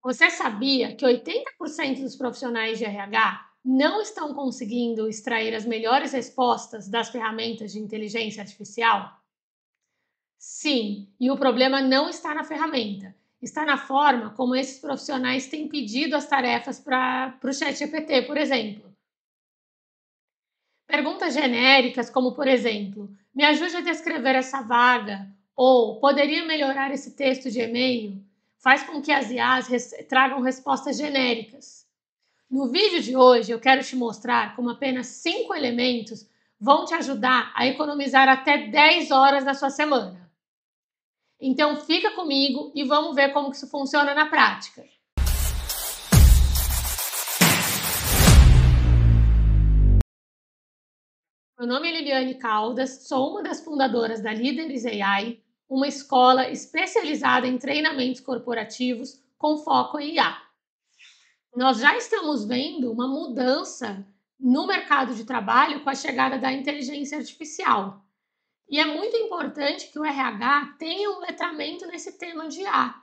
Você sabia que 80% dos profissionais de RH não estão conseguindo extrair as melhores respostas das ferramentas de inteligência artificial? Sim, e o problema não está na ferramenta, está na forma como esses profissionais têm pedido as tarefas para o ChatGPT, por exemplo. Perguntas genéricas, como por exemplo, me ajude a descrever essa vaga, ou poderia melhorar esse texto de e-mail, faz com que as IAs tragam respostas genéricas. No vídeo de hoje, eu quero te mostrar como apenas 5 elementos vão te ajudar a economizar até 10 horas na sua semana. Então fica comigo e vamos ver como que isso funciona na prática. Meu nome é Liliane Caldas, sou uma das fundadoras da Líderes AI, uma escola especializada em treinamentos corporativos com foco em IA. Nós já estamos vendo uma mudança no mercado de trabalho com a chegada da inteligência artificial. E é muito importante que o RH tenha um letramento nesse tema de IA,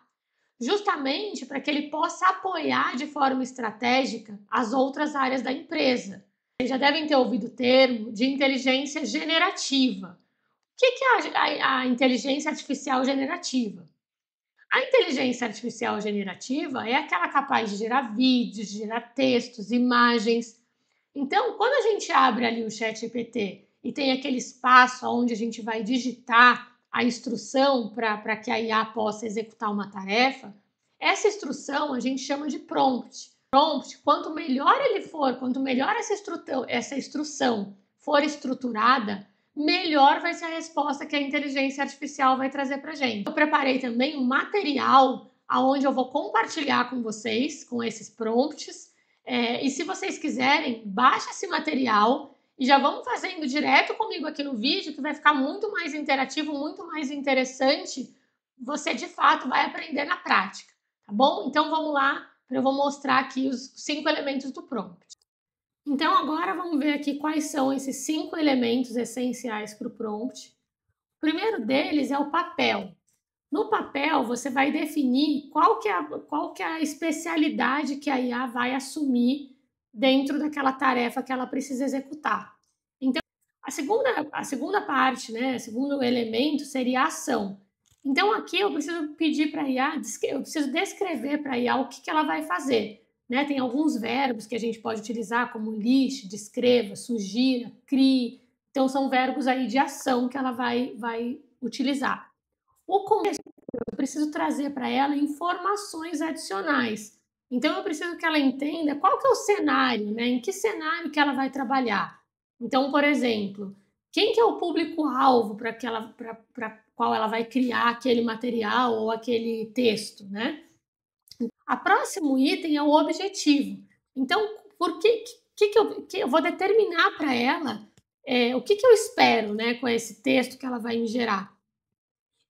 justamente para que ele possa apoiar de forma estratégica as outras áreas da empresa. Vocês já devem ter ouvido o termo de inteligência generativa. O que é a inteligência artificial generativa? A inteligência artificial generativa é aquela capaz de gerar vídeos, de gerar textos, imagens. Então, quando a gente abre ali o ChatGPT e tem aquele espaço onde a gente vai digitar a instrução para que a IA possa executar uma tarefa, essa instrução a gente chama de prompt. Prompt, quanto melhor ele for, quanto melhor essa instrução for estruturada, melhor vai ser a resposta que a inteligência artificial vai trazer para a gente. Eu preparei também um material onde eu vou compartilhar com vocês, com esses prompts, e se vocês quiserem, baixa esse material e já vamos fazendo direto comigo aqui no vídeo, que vai ficar muito mais interativo, muito mais interessante. Você, de fato, vai aprender na prática, tá bom? Então, vamos lá, eu vou mostrar aqui os 5 elementos do prompt. Então, agora vamos ver aqui quais são esses 5 elementos essenciais para o prompt. O primeiro deles é o papel. No papel, você vai definir qual que é a especialidade que a IA vai assumir dentro daquela tarefa que ela precisa executar. Então, a segunda parte, né, o segundo elemento seria a ação. Então, aqui eu preciso pedir para a IA, eu preciso descrever para a IA o que ela vai fazer. Né? Tem alguns verbos que a gente pode utilizar, como lixe, descreva, sugira, crie. Então, são verbos aí de ação que ela vai utilizar. O contexto, eu preciso trazer para ela informações adicionais. Então, eu preciso que ela entenda qual que é o cenário, né? Em que cenário que ela vai trabalhar. Então, por exemplo, quem que é o público-alvo para qual ela vai criar aquele material ou aquele texto, né? A próximo item é o objetivo. Então, por que eu vou determinar para ela o que eu espero, né, com esse texto que ela vai me gerar?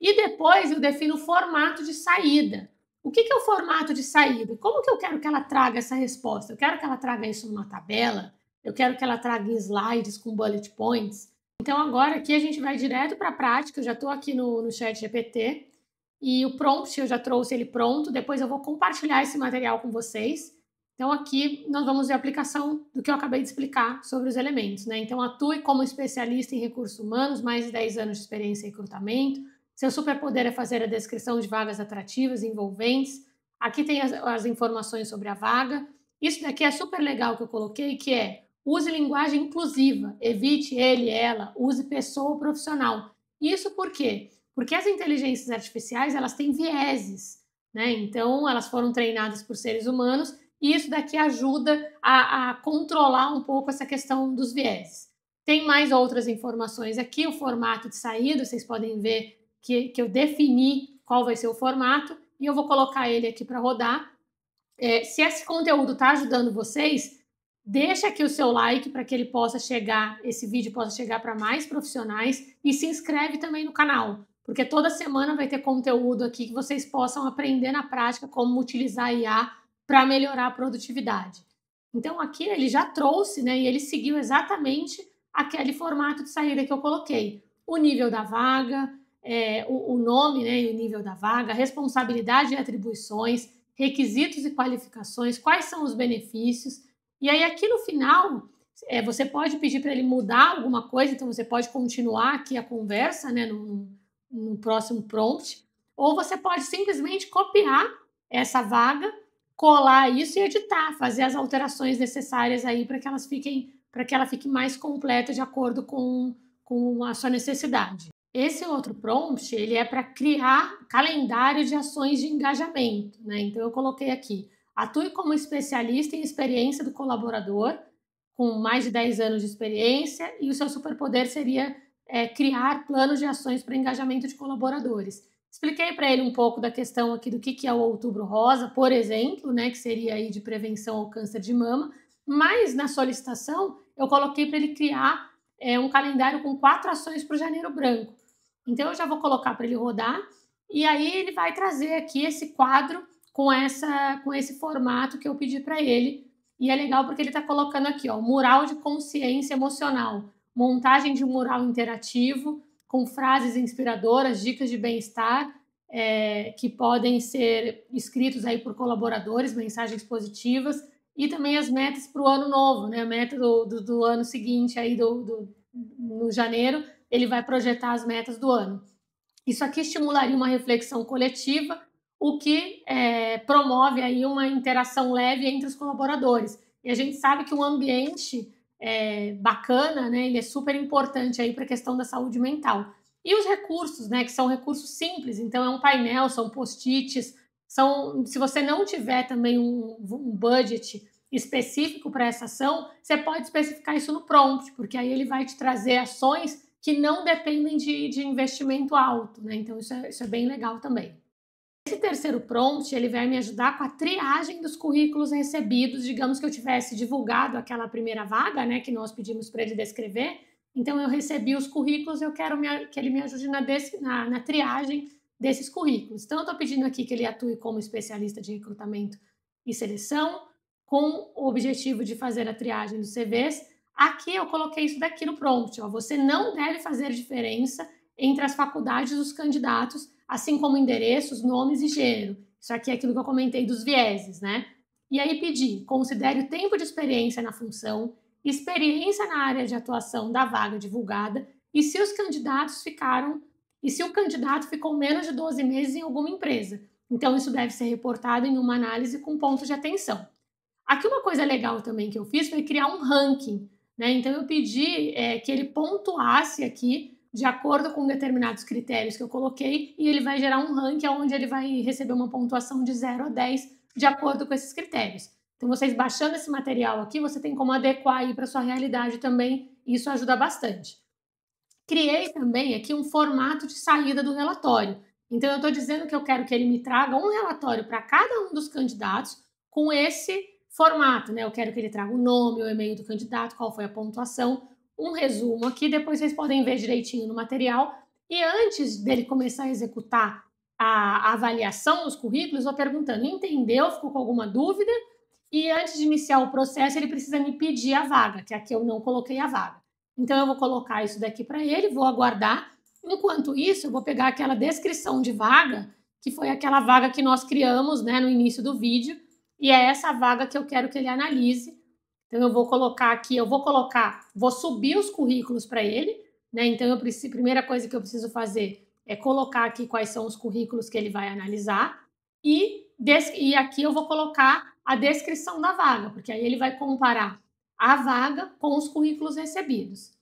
E depois eu defino o formato de saída. O que é o formato de saída? Como que eu quero que ela traga essa resposta? Eu quero que ela traga isso numa tabela? Eu quero que ela traga em slides com bullet points? Então agora aqui a gente vai direto para a prática. Eu já estou aqui no ChatGPT e o prompt eu já trouxe ele pronto. Depois eu vou compartilhar esse material com vocês. Então aqui nós vamos ver a aplicação do que eu acabei de explicar sobre os elementos, né? Então atue como especialista em recursos humanos, mais de 10 anos de experiência em recrutamento. Seu superpoder é fazer a descrição de vagas atrativas e envolventes. Aqui tem as informações sobre a vaga. Isso daqui é super legal que eu coloquei, que é use linguagem inclusiva, evite ele, ela, use pessoa ou profissional. Isso por quê? Porque as inteligências artificiais, elas têm vieses, né? Então, elas foram treinadas por seres humanos e isso daqui ajuda a controlar um pouco essa questão dos vieses. Tem mais outras informações aqui, o formato de saída, vocês podem ver que eu defini qual vai ser o formato e eu vou colocar ele aqui para rodar. Se esse conteúdo está ajudando vocês, deixa aqui o seu like para que ele possa chegar, esse vídeo possa chegar para mais profissionais e se inscreve também no canal, porque toda semana vai ter conteúdo aqui que vocês possam aprender na prática como utilizar a IA para melhorar a produtividade. Então aqui ele já trouxe, né, e ele seguiu exatamente aquele formato de saída que eu coloquei. O nível da vaga, o nome, né, e o nível da vaga, responsabilidade e atribuições, requisitos e qualificações, quais são os benefícios. E aí aqui no final, você pode pedir para ele mudar alguma coisa, então você pode continuar aqui a conversa, né, no próximo prompt, ou você pode simplesmente copiar essa vaga, colar isso e editar, fazer as alterações necessárias aí para que ela fique mais completa de acordo com a sua necessidade. Esse outro prompt, ele é para criar calendário de ações de engajamento, né? Então eu coloquei aqui: atue como especialista em experiência do colaborador, com mais de 10 anos de experiência, e o seu superpoder seria criar planos de ações para engajamento de colaboradores. Expliquei para ele um pouco da questão aqui do que é o Outubro Rosa, por exemplo, né, que seria aí de prevenção ao câncer de mama, mas na solicitação eu coloquei para ele criar um calendário com 4 ações para o Janeiro Branco. Então eu já vou colocar para ele rodar e aí ele vai trazer aqui esse quadro com esse formato que eu pedi para ele. E é legal porque ele está colocando aqui, ó, mural de consciência emocional, montagem de um mural interativo com frases inspiradoras, dicas de bem-estar, que podem ser escritos aí por colaboradores, mensagens positivas, e também as metas para o ano novo, né? A meta do ano seguinte, aí no janeiro, ele vai projetar as metas do ano. Isso aqui estimularia uma reflexão coletiva, o que promove aí uma interação leve entre os colaboradores. E a gente sabe que um ambiente bacana, né, ele é super importante aí para a questão da saúde mental. E os recursos, né, que são recursos simples, então é um painel, são post-its, se você não tiver também um budget específico para essa ação, você pode especificar isso no prompt, porque aí ele vai te trazer ações que não dependem de investimento alto, né? Então isso é bem legal também. Esse terceiro prompt, ele vai me ajudar com a triagem dos currículos recebidos. Digamos que eu tivesse divulgado aquela primeira vaga, né, que nós pedimos para ele descrever. Então eu recebi os currículos, eu quero que ele me ajude na triagem desses currículos. Então eu estou pedindo aqui que ele atue como especialista de recrutamento e seleção, com o objetivo de fazer a triagem dos CVs. Aqui eu coloquei isso daqui no prompt, ó. Você não deve fazer diferença entre as faculdades dos candidatos, assim como endereços, nomes e gênero. Isso aqui é aquilo que eu comentei dos vieses, né? E aí pedi, considere o tempo de experiência na função, experiência na área de atuação da vaga divulgada e se o candidato ficou menos de 12 meses em alguma empresa. Então isso deve ser reportado em uma análise com pontos de atenção. Aqui uma coisa legal também que eu fiz foi criar um ranking, né? Então eu pedi que ele pontuasse aqui de acordo com determinados critérios que eu coloquei e ele vai gerar um ranking onde ele vai receber uma pontuação de 0 a 10 de acordo com esses critérios. Então vocês baixando esse material aqui, você tem como adequar aí para sua realidade também, e isso ajuda bastante. Criei também aqui um formato de saída do relatório. Então eu estou dizendo que eu quero que ele me traga um relatório para cada um dos candidatos com esse formato, né? Eu quero que ele traga o nome, o e-mail do candidato, qual foi a pontuação, um resumo aqui, depois vocês podem ver direitinho no material. E antes dele começar a executar a avaliação dos currículos, eu vou perguntando, entendeu? Ficou com alguma dúvida? E antes de iniciar o processo, ele precisa me pedir a vaga, que aqui eu não coloquei a vaga. Então eu vou colocar isso daqui para ele, vou aguardar. Enquanto isso, eu vou pegar aquela descrição de vaga, que foi aquela vaga que nós criamos, né, no início do vídeo, e é essa vaga que eu quero que ele analise. Então eu vou colocar aqui, vou subir os currículos para ele, né? Então a primeira coisa que eu preciso fazer é colocar aqui quais são os currículos que ele vai analisar e aqui eu vou colocar a descrição da vaga, porque aí ele vai comparar a vaga com os currículos recebidos.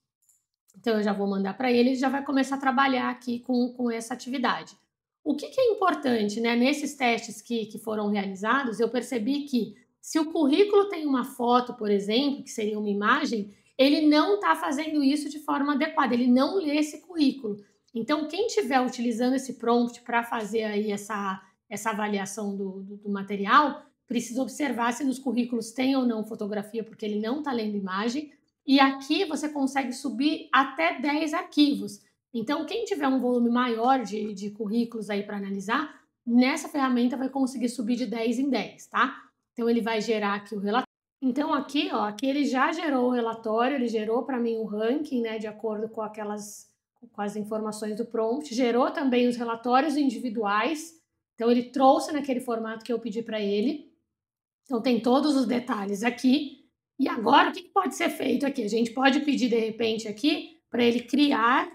Então eu já vou mandar para ele já vai começar a trabalhar aqui com essa atividade. O que é importante, né? Nesses testes que foram realizados, eu percebi que se o currículo tem uma foto, por exemplo, que seria uma imagem, ele não está fazendo isso de forma adequada, ele não lê esse currículo. Então, quem estiver utilizando esse prompt para fazer aí essa avaliação do material, precisa observar se nos currículos tem ou não fotografia, porque ele não está lendo imagem. E aqui você consegue subir até 10 arquivos. Então, quem tiver um volume maior de currículos aí para analisar, nessa ferramenta vai conseguir subir de 10 em 10, tá? Então, ele vai gerar aqui o relatório. Então, aqui, ó, aqui ele já gerou o relatório, ele gerou para mim o ranking, né, de acordo com as informações do prompt, gerou também os relatórios individuais. Então, ele trouxe naquele formato que eu pedi para ele. Então, tem todos os detalhes aqui. E agora, o que pode ser feito aqui? A gente pode pedir, de repente, aqui, para ele criar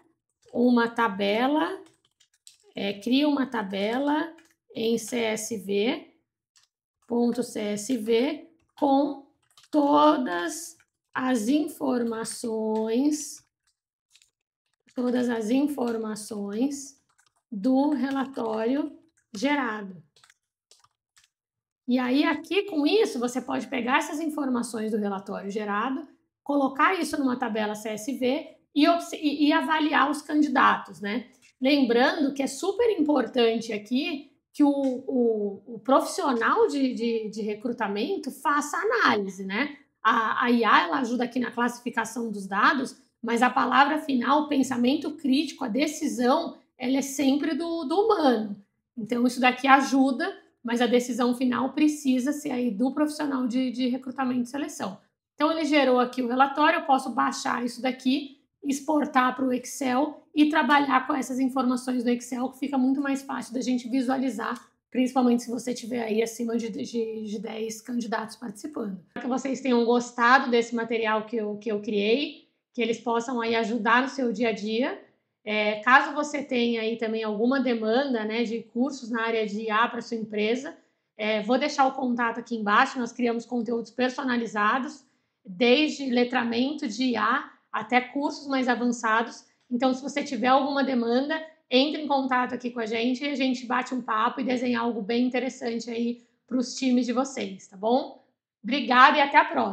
uma tabela, cria uma tabela em CSV, .csv, com todas as informações do relatório gerado. E aí, aqui com isso, você pode pegar essas informações do relatório gerado, colocar isso numa tabela CSV e avaliar os candidatos, né? Lembrando que é super importante aqui que o profissional de recrutamento faça análise, né? A IA, ela ajuda aqui na classificação dos dados, mas a palavra final, o pensamento crítico, a decisão, ela é sempre do humano. Então, isso daqui ajuda, mas a decisão final precisa ser aí do profissional de recrutamento e seleção. Então, ele gerou aqui o relatório, eu posso baixar isso daqui, exportar para o Excel e trabalhar com essas informações do Excel, que fica muito mais fácil da gente visualizar, principalmente se você tiver aí acima de 10 candidatos participando. Espero que vocês tenham gostado desse material que eu criei, que eles possam aí ajudar no seu dia a dia. Caso você tenha aí também alguma demanda, né, de cursos na área de IA para sua empresa, vou deixar o contato aqui embaixo. Nós criamos conteúdos personalizados, desde letramento de IA até cursos mais avançados. Então, se você tiver alguma demanda, entre em contato aqui com a gente e a gente bate um papo e desenha algo bem interessante aí para os times de vocês, tá bom? Obrigada e até a próxima!